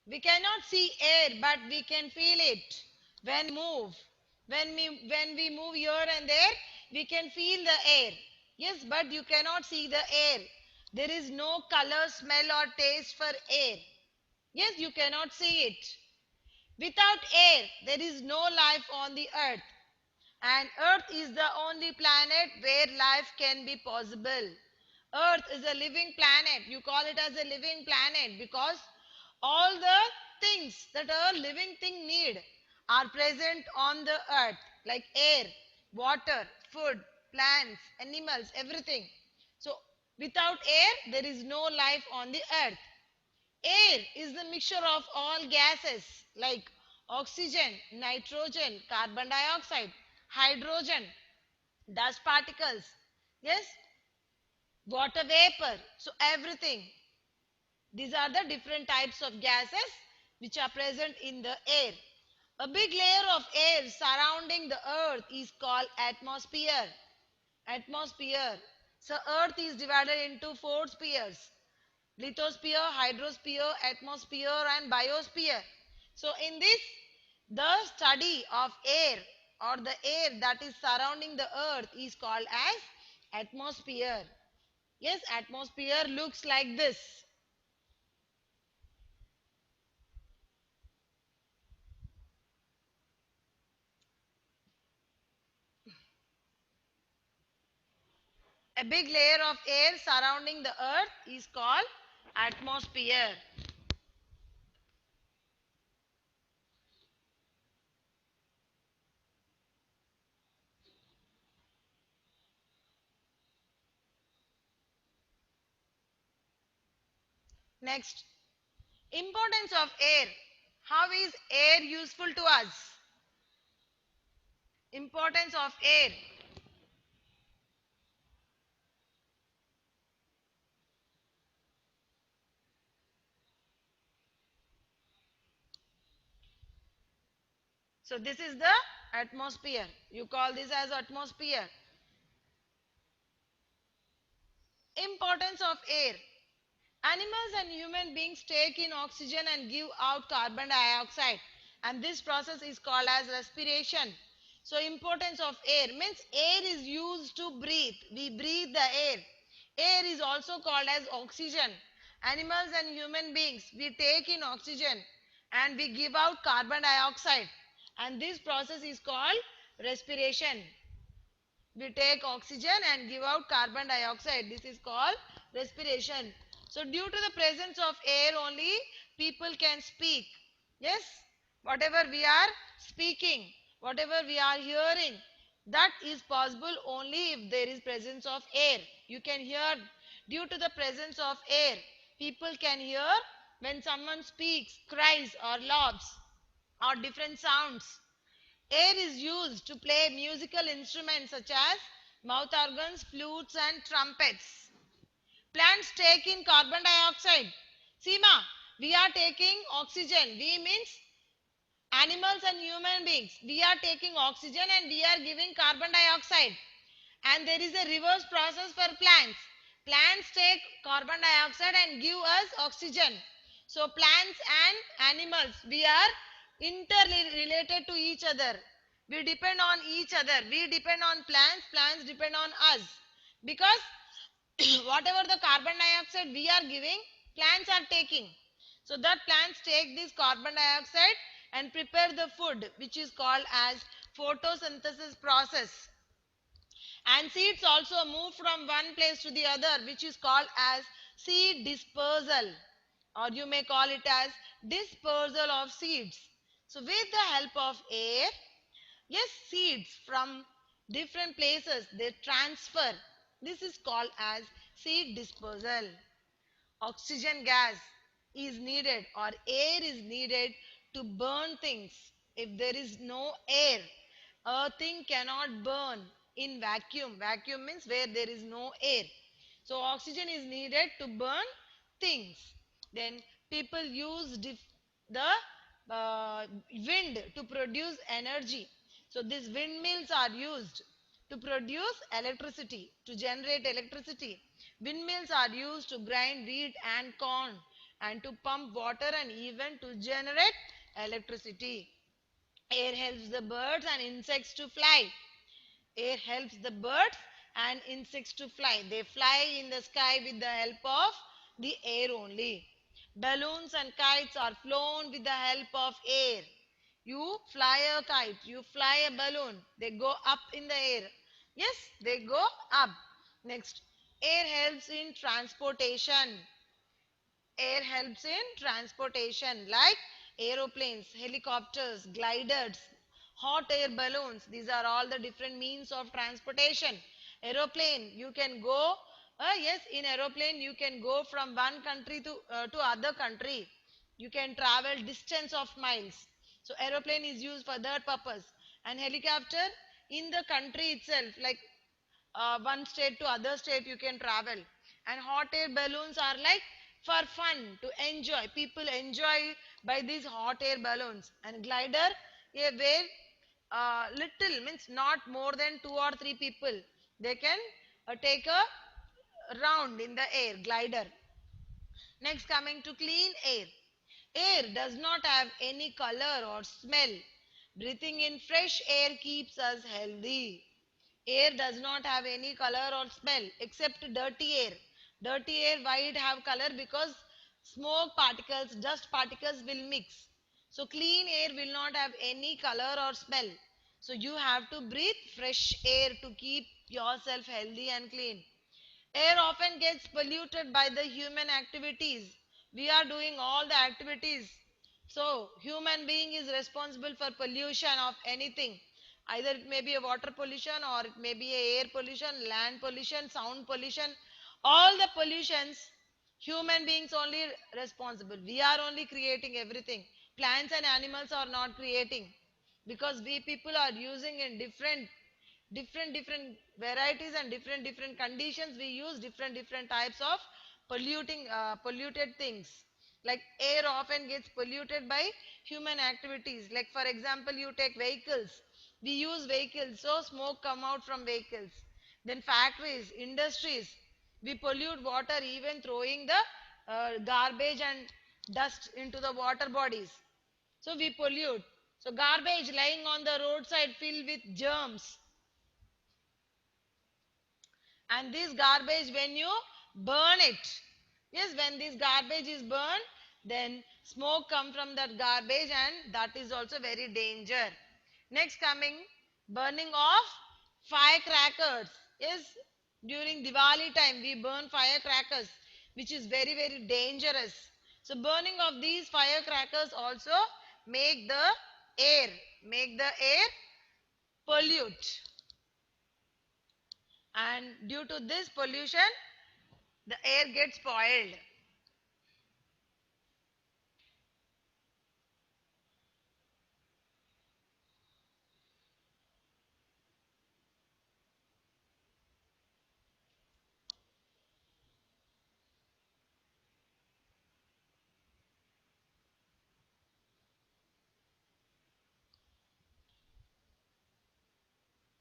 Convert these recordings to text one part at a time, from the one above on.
We cannot see air, but we can feel it when we move. When we move here and there, we can feel the air. Yes, but you cannot see the air. There is no color, smell, or taste for air. Yes, you cannot see it. Without air, there is no life on the earth. And earth is the only planet where life can be possible. Earth is a living planet. You call it as a living planet because all the things that a living thing need are present on the earth, like air, water, food, plants, animals, everything. So without air, there is no life on the earth. Air is the mixture of all gases like oxygen, nitrogen, carbon dioxide, hydrogen, dust particles, yes, water vapor. So everything. These are the different types of gases which are present in the air. A big layer of air surrounding the earth is called atmosphere. Atmosphere. So earth is divided into four spheres: lithosphere, hydrosphere, atmosphere, and biosphere. So in this, the study of air or the air that is surrounding the earth is called as atmosphere. Yes, atmosphere looks like this. A big layer of air surrounding the earth is called atmosphere. Next, importance of air. How is air useful to us? Importance of air. So this is the atmosphere. You call this as atmosphere. Importance of air. Animals and human beings take in oxygen and give out carbon dioxide, and this process is called as respiration. So importance of air means air is used to breathe. We breathe the air. Air is also called as oxygen. Animals and human beings, we take in oxygen and we give out carbon dioxide, and this process is called respiration. We take oxygen and give out carbon dioxide. This is called respiration. So due to the presence of air only, people can speak. Yes, whatever we are speaking, whatever we are hearing, that is possible only if there is presence of air. You can hear due to the presence of air. People can hear when someone speaks, cries, or laughs, or different sounds. Air is used to play musical instruments such as mouth organs, flutes, and trumpets. Plants take in carbon dioxide. Seema, we are taking oxygen. We means animals and human beings. We are taking oxygen and we are giving carbon dioxide. And there is a reverse process for plants. Plants take carbon dioxide and give us oxygen. So plants and animals, we are interrelated to each other. We depend on each other. We depend on plants, plants depend on us. Because whatever the carbon dioxide we are giving, plants are taking. So that plants take this carbon dioxide and prepare the food, which is called as photosynthesis process. And seeds also move from one place to the other, which is called as seed dispersal, or you may call it as dispersal of seeds. So with the help of air, yes, seeds from different places, they transfer. This is called as seed dispersal. Oxygen gas is needed or air is needed to burn things. If there is no air, a thing cannot burn in vacuum. Vacuum means where there is no air. So oxygen is needed to burn things. Then people use the wind to produce energy. So these windmills are used to produce electricity, to generate electricity. Windmills are used to grind wheat and corn, and to pump water and even to generate electricity. Air helps the birds and insects to fly. Air helps the birds and insects to fly. They fly in the sky with the help of the air only. Balloons and kites are flown with the help of air. You fly a kite, you fly a balloon, they go up in the air. Yes, they go up. Next, air helps in transportation. Air helps in transportation like aeroplanes, helicopters, gliders, hot air balloons. These are all the different means of transportation. Aeroplane, you can go, yes, in aeroplane you can go from one country to other country. You can travel distance of miles. So aeroplane is used for that purpose. And helicopter in the country itself, like one state to other state you can travel. And hot air balloons are like for fun to enjoy, people enjoy by these hot air balloons. And glider, yeah, where little means not more than 2 or 3 people, they can take a round in the air, glider. Next, coming to clean air. Air does not have any color or smell. Breathing in fresh air keeps us healthy. Air does not have any color or smell except dirty air. Dirty air, why it have color? Because smoke particles, dust particles will mix. So clean air will not have any color or smell. So you have to breathe fresh air to keep yourself healthy and clean. Air often gets polluted by the human activities. We are doing all the activities. So, human being is responsible for pollution of anything. Either it may be a water pollution or it may be a air pollution, land pollution, sound pollution. All the pollutions, human beings only responsible. We are only creating everything. Plants and animals are not creating because we people are using in different varieties and different conditions. We use different types of polluted things. Like air often gets polluted by human activities. Like for example, you take vehicles, we use vehicles, so smoke come out from vehicles. Then factories, industries, we pollute water even throwing the garbage and dust into the water bodies, so we pollute. So garbage lying on the roadside filled with germs. And this garbage, when you burn it, yes, when this garbage is burned, then smoke come from that garbage, and that is also very danger. Next, coming burning of firecrackers. Yes, during Diwali time we burn firecrackers, which is very dangerous. So burning of these firecrackers also make the air make the air pollute. And due to this pollution, the air gets spoiled.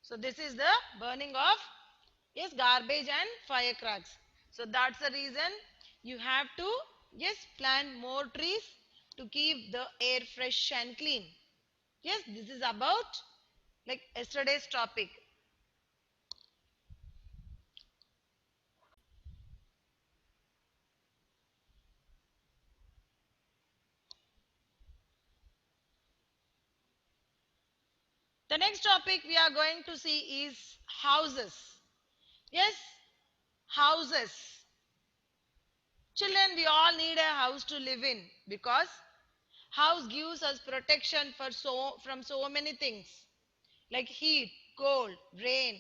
So this is the burning of, yes, garbage and firecracks. So that's the reason you have to, yes, plant more trees to keep the air fresh and clean. Yes, this is about like yesterday's topic. The next topic we are going to see is houses. Yes, houses. Children, we all need a house to live in because house gives us protection from so many things like heat, cold, rain,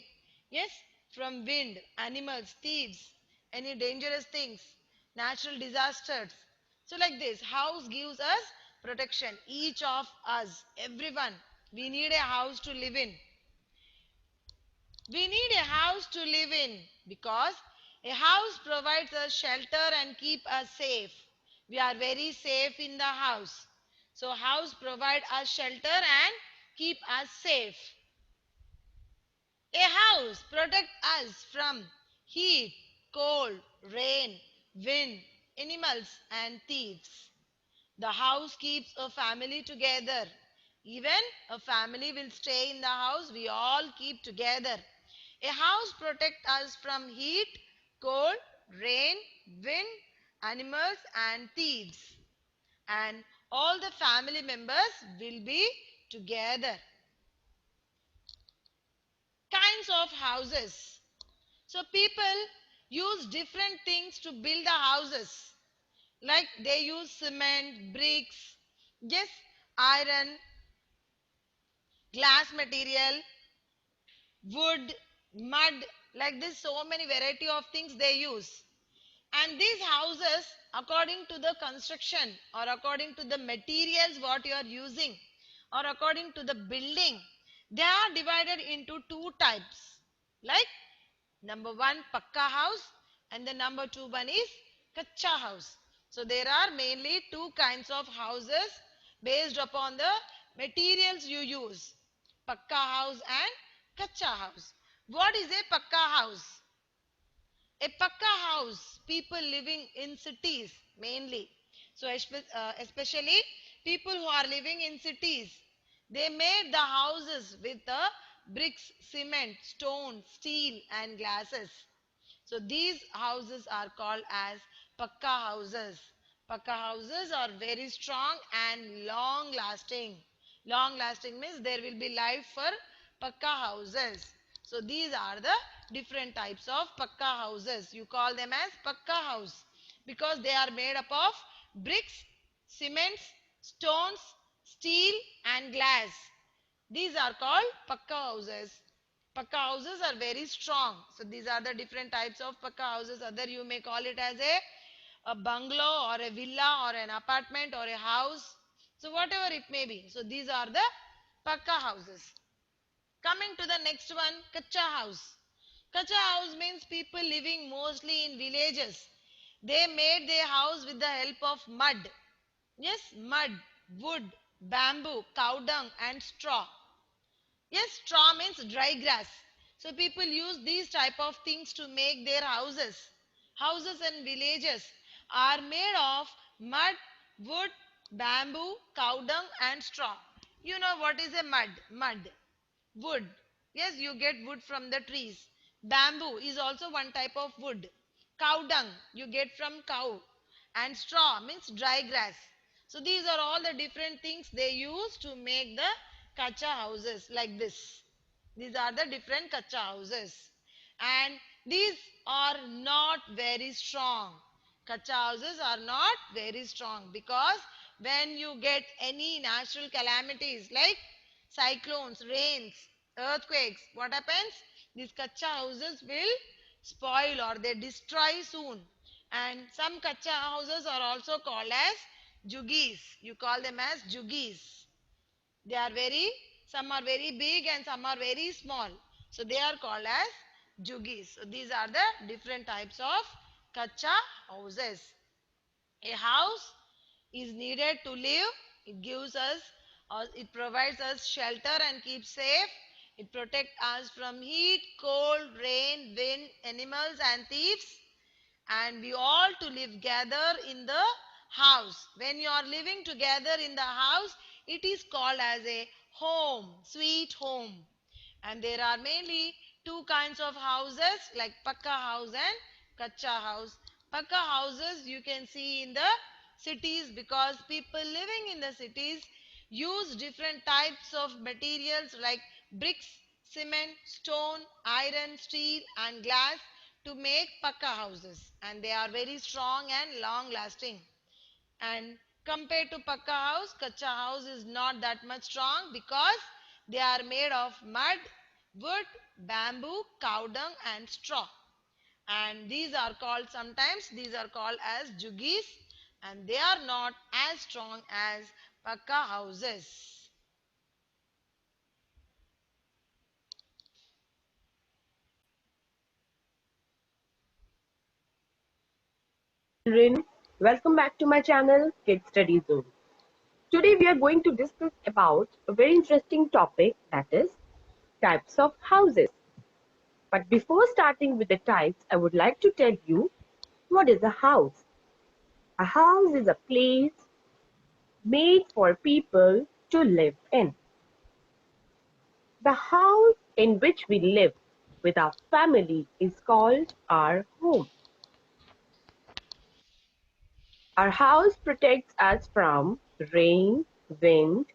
yes, from wind, animals, thieves, any dangerous things, natural disasters. So like this, house gives us protection. Each of us, everyone, we need a house to live in. We need a house to live in because a house provides us shelter and keep us safe. We are very safe in the house. So house provide us shelter and keep us safe. A house protect us from heat, cold, rain, wind. animals, and thieves. The house keeps a family together. Even a family will stay in the house, we all keep together. A house protects us from heat, cold, rain, wind, animals, and thieves. And all the family members will be together. Kinds of houses. So people use different things to build the houses. Like they use cement, bricks, yes, iron, glass material, wood, mud, like this so many variety of things they use. And these houses, according to the construction or according to the materials what you are using or according to the building, they are divided into two types. Like number one, pakka house, and the number two one is kacha house. So there are mainly two kinds of houses based upon the materials you use. Pakka house and kacha house. What is a pakka house? A pakka house, people living in cities mainly. So especially people who are living in cities, they made the houses with the bricks, cement, stone, steel and glasses. So these houses are called as pakka houses. Pakka houses are very strong and long lasting. Long lasting means there will be life for pakka houses. So these are the different types of pakka houses. You call them as pakka house because they are made up of bricks, cements, stones, steel and glass. These are called pakka houses. Pakka houses are very strong. So these are the different types of pakka houses. Other you may call it as a bungalow or a villa or an apartment or a house. So whatever it may be. So these are the pakka houses. Coming to the next one, kacha house. Kacha house means people living mostly in villages. They made their house with the help of mud. Yes, mud, wood, bamboo, cow dung and straw. Yes, straw means dry grass. So people use these type of things to make their houses. Houses and villages are made of mud, wood, bamboo, cow dung and straw. You know what is a mud? Mud. Wood. Yes, you get wood from the trees. Bamboo is also one type of wood. Cow dung you get from cow. And straw means dry grass. So these are all the different things they use to make the kacha houses like this. These are the different kacha houses. And these are not very strong. Kacha houses are not very strong because when you get any natural calamities like cyclones, rains, earthquakes, what happens? These kacha houses will spoil or they destroy soon. And some kacha houses are also called as jugis. You call them as jugis. They are very, some are very big and some are very small. So they are called as jugis. So these are the different types of kacha houses. A house is needed to live. It gives us or it provides us shelter and keeps safe. It protects us from heat, cold, rain, wind, animals and thieves. And we all to live together in the house. When you are living together in the house, it is called as a home, sweet home. And there are mainly two kinds of houses like pakka house and kacha house. Pakka houses you can see in the cities because people living in the cities use different types of materials like bricks, cement, stone, iron, steel and glass to make pakka houses, and they are very strong and long lasting. And compared to pakka house, kacha house is not that much strong because they are made of mud, wood, bamboo, cow dung and straw. And these are called sometimes these are called as jugis, and they are not as strong as pakka houses. Children, welcome back to my channel Kid Study Zone. Today we are going to discuss about a very interesting topic, that is types of houses. But before starting with the types, I would like to tell you what is a house. A house is a place made for people to live in. The house in which we live with our family is called our home. Our house protects us from rain, wind,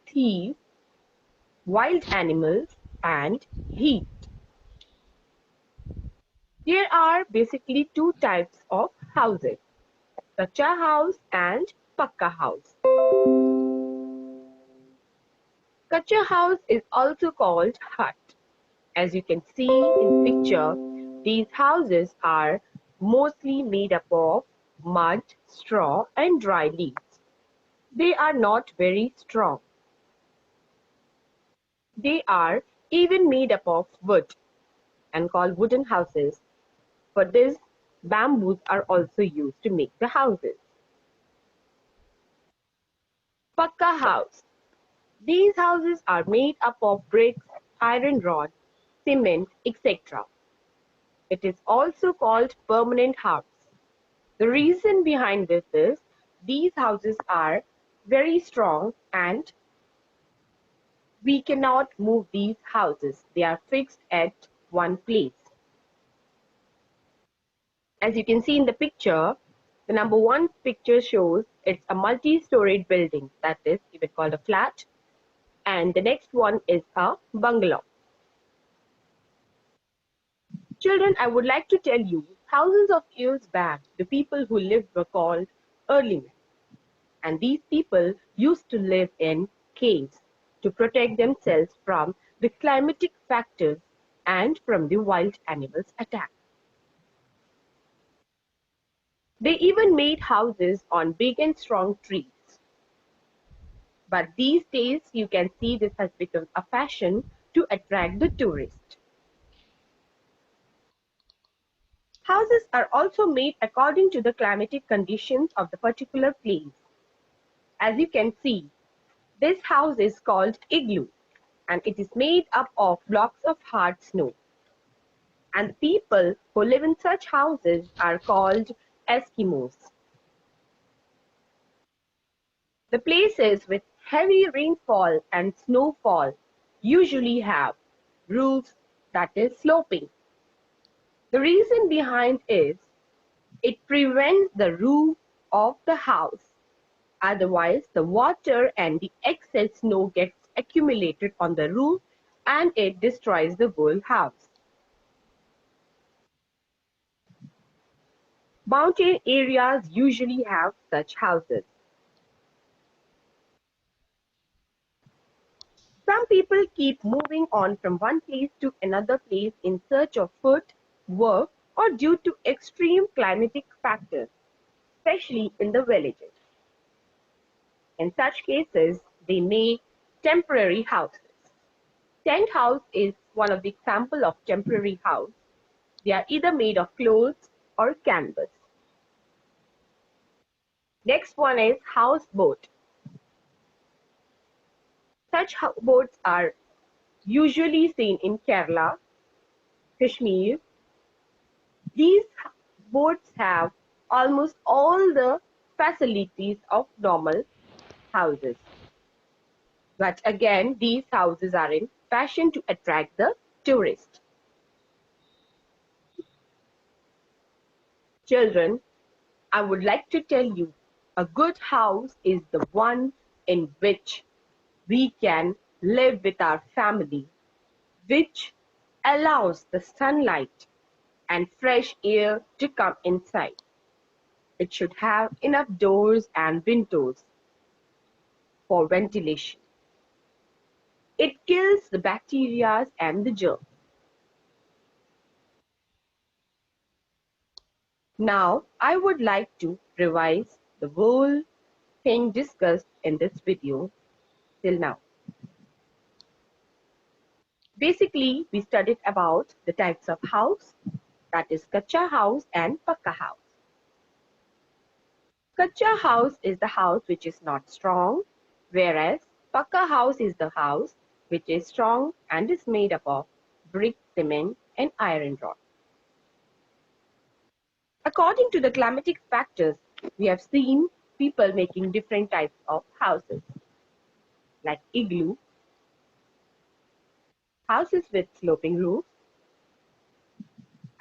thieves, wild animals, and heat. There are basically two types of houses, Kacha house and Pakka house. Kacha house is also called hut. As you can see in the picture, these houses are mostly made up of mud, straw, and dry leaves. They are not very strong. They are even made up of wood and called wooden houses. For this, bamboos are also used to make the houses. Pakka house. These houses are made up of bricks, iron rod, cement, etc. It is also called permanent house. The reason behind this is these houses are very strong and we cannot move these houses. They are fixed at one place. As you can see in the picture, the number one picture shows it's a multi-storied building, that is even called a flat, and the next one is a bungalow. Children, I would like to tell you, thousands of years back, the people who lived were called early men. And these people used to live in caves to protect themselves from the climatic factors and from the wild animals' attack. They even made houses on big and strong trees. But these days, you can see this has become a fashion to attract the tourist. Houses are also made according to the climatic conditions of the particular place. As you can see, this house is called igloo and it is made up of blocks of hard snow. And the people who live in such houses are called Eskimos. The places with heavy rainfall and snowfall usually have roofs that is sloping. The reason behind is it prevents the roof of the house. Otherwise, the water and the excess snow gets accumulated on the roof and it destroys the whole house. Mountain areas usually have such houses. Some people keep moving on from one place to another place in search of food, work, or due to extreme climatic factors, especially in the villages. In such cases, they make temporary houses. Tent house is one of the example of temporary house. They are either made of clothes or canvas. Next one is houseboat. Such boats are usually seen in Kerala, Kashmir. These boats have almost all the facilities of normal houses. But again, these houses are in fashion to attract the tourist. Children, I would like to tell you, a good house is the one in which we can live with our family, which allows the sunlight and fresh air to come inside. It should have enough doors and windows for ventilation. It kills the bacteria and the germs. Now, I would like to revise the whole thing discussed in this video till now. Basically, we studied about the types of house, that is Kacha house and Pakka house. Kacha house is the house which is not strong, whereas Pakka house is the house which is strong and is made up of brick, cement and iron rod. According to the climatic factors, We have seen people making different types of houses, like igloo, houses with sloping roofs,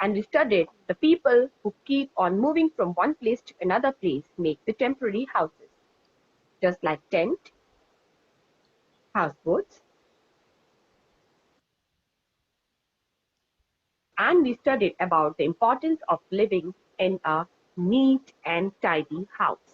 and we studied the people who keep on moving from one place to another place make the temporary houses, just like tent, houseboats, and we studied about the importance of living in a neat and tidy house.